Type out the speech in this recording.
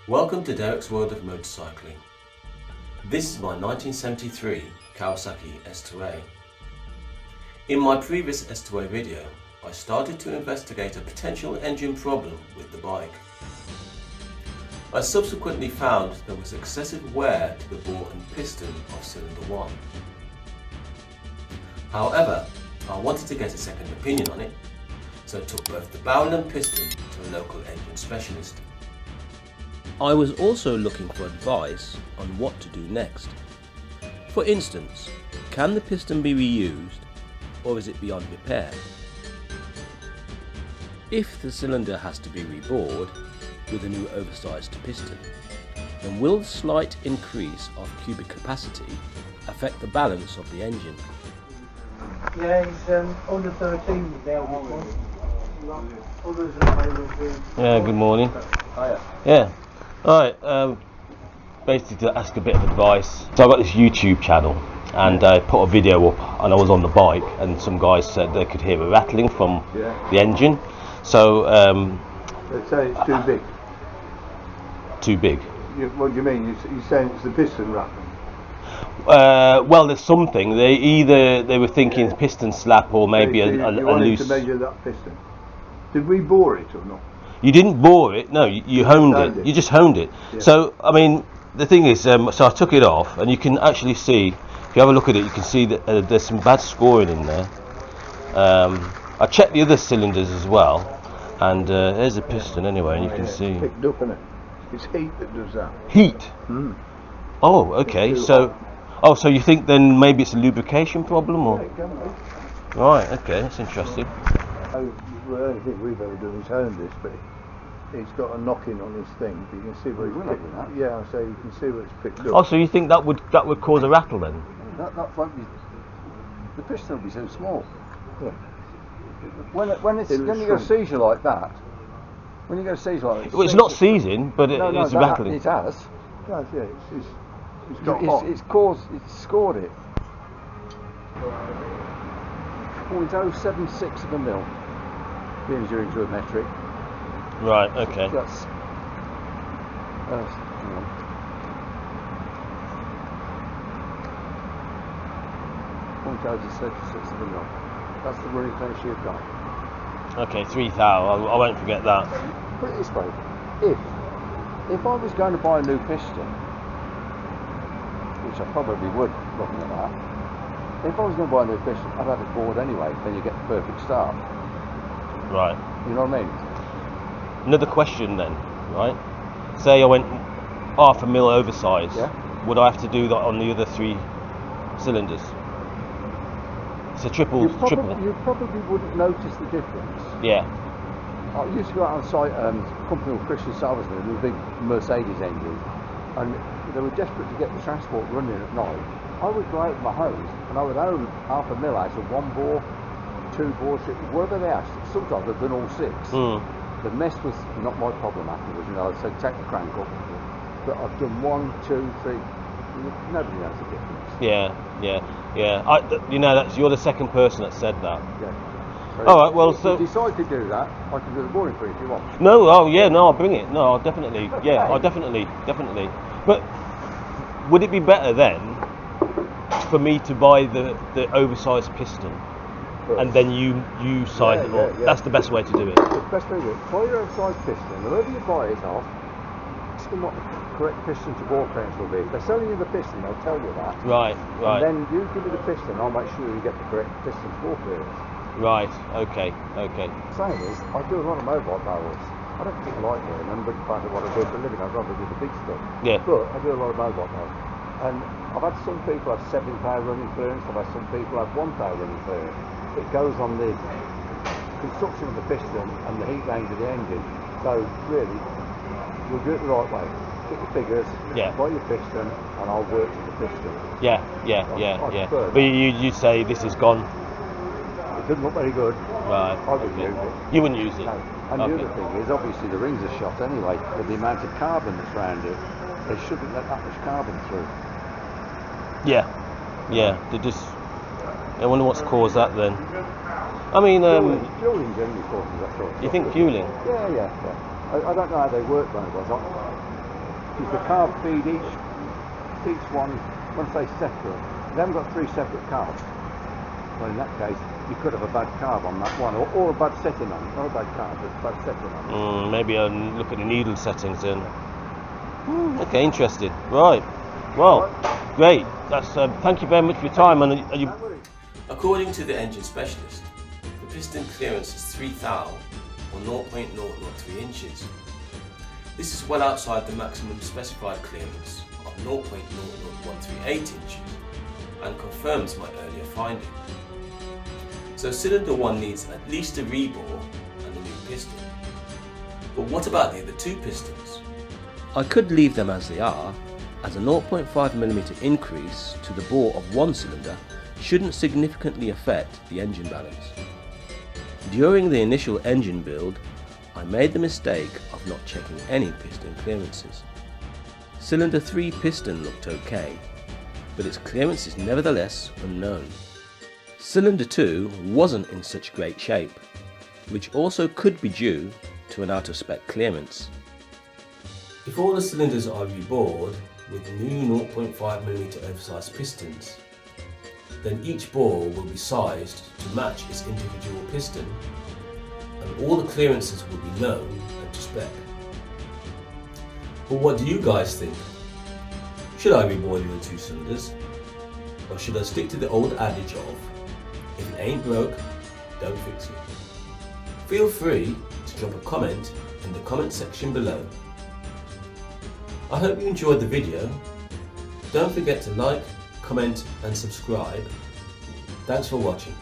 Welcome to Derek's World of Motorcycling. This is my 1973 Kawasaki S2A. In my previous S2A video, I started to investigate a potential engine problem with the bike. I subsequently found there was excessive wear to the bore and piston of cylinder 1. However, I wanted to get a second opinion on it, so I took both the barrel and piston to a local engine specialist. I was also looking for advice on what to do next. For instance, can the piston be reused or is it beyond repair? If the cylinder has to be rebored with a new oversized piston, then will the slight increase of cubic capacity affect the balance of the engine? Yeah, he's under 13 with the eldest one. Others are Yeah, good morning. Hiya. Yeah. Alright, basically to ask a bit of advice. So I've got this YouTube channel and I put a video up and I was on the bike and some guys said they could hear a rattling from the engine. So They say it's too big. too big. What do you mean? You're saying it's the piston rattling? Well, there's something. They were thinking piston slap or maybe So a you wanted loose. to measure that piston. Did we bore it or not? You didn't bore it, no. You honed it. You just honed it. Yeah. So I mean, the thing is, so I took it off, and you can actually see. If you have a look at it, you can see that there's some bad scoring in there. I checked the other cylinders as well, and there's a piston anyway, and you can see Picked up, innit? It's heat that does that. heat. Oh, okay. It's too So, so you think then maybe it's a lubrication problem, or Yeah, it can be. right? Okay, that's interesting. The only thing we've ever done is honed this, but it's got a knocking on this thing. You can see where it's picked. Yeah, so you can see where it's picked up. Oh, so you think that would cause a rattle then? That won't be. The piston will be so small. Yeah. When It'll you get a shrink. seizure like that, when you get a seizure like that, Well, it's not seizing, but it's rattling. It has. Yeah, it's got hot. It's scored it. 0.076 of a mil. Being during geometric. Right. Okay. That's. Hang on. 0.076 of a mil. That's the running finish you've got. Okay. 3,000. I won't forget that. Put it this way: if I was going to buy a new piston, which I probably would, looking at that, if I was going to buy a new piston, I'd have it bored anyway. Then you get the perfect start. Right. You know what I mean? Another question then. Right. Say I went half a mil oversized. Yeah. Would I have to do that on the other 3 cylinders? It's a triple. You probably wouldn't notice the difference. Yeah. I used to go out on site, a company called Christian Salvation with a big Mercedes engine, and they were desperate to get the transport running at night. I would go out with my hose and I would own half a mil out of 1 bore, 2 bore, whatever they asked. Sometimes I've done all 6. The mess was not my problem afterwards, so take the crank up. But I've done 1, 2, 3. Nobody knows the difference. Yeah. You're the second person that said that. Yeah. So All right. Well, if so you decide to do that, I can do the boring for you if you want. no. Oh yeah. No, I'll bring it. No, I'll definitely. Yeah, I'll definitely. But would it be better then for me to buy the oversized piston and then you size it up? Yeah. That's the best way to do it. The best way to do it, buy your oversized piston, whoever you buy it off, ask them what the correct piston to bore clearance will be. If they're selling you the piston, they'll tell you that. Right. And then you give me the piston, I'll make sure you get the correct piston to bore clearance. Right. Okay. Saying is, I do a lot of mobile barrels. I don't particularly like doing them, but part of what I do for a living, I'd rather do the big stuff. Yeah. But I do a lot of mobile barrels. And I've had some people have 7-power running clearance, I've had some people have 1-power running clearance. It goes on the construction of the piston and the heat range of the engine. So really, you'll do it the right way. Get your figures, buy your piston, and I'll work with the piston. Yeah. prefer But you say this is gone. It doesn't look very good. Right. I wouldn't use it. You wouldn't use it. No. And the other thing is, obviously, the rings are shot anyway. With the amount of carbon that's around it, they shouldn't let that much carbon through. Yeah. They just. I wonder what's caused that then. I mean, fueling generally causes that sort of you stuff. think fueling? Yeah. I don't know how they work, though. because the carb feed each one, when I say separate, they haven't got 3 separate carbs. Well, in that case, you could have a bad carb on that one, or a bad setting on it. Not a bad carb, but a bad setting on it. Maybe I'll look at the needle settings then. Okay, interesting. Right. Well, great. That's thank you very much for your time. And are you... According to the engine specialist, the piston clearance is 3 thou or 0.003 inches. This is well outside the maximum specified clearance of 0.00138 inches and confirms my earlier finding. So cylinder 1 needs at least a rebore and a new piston. But what about the other 2 pistons? I could leave them as they are, as a 0.5mm increase to the bore of one cylinder shouldn't significantly affect the engine balance. During the initial engine build, I made the mistake of not checking any piston clearances. Cylinder 3 piston looked okay, but its clearance is nevertheless unknown. Cylinder 2 wasn't in such great shape, which also could be due to an out-of-spec clearance. If all the cylinders are rebored with new 0.5mm oversized pistons, then each bore will be sized to match its individual piston, and all the clearances will be known and to spec. But what do you guys think? Should I rebore the other 2 cylinders? Or should I stick to the old adage of, if it ain't broke, don't fix it? Feel free to drop a comment in the comment section below. I hope you enjoyed the video. Don't forget to like, comment and subscribe. Thanks for watching.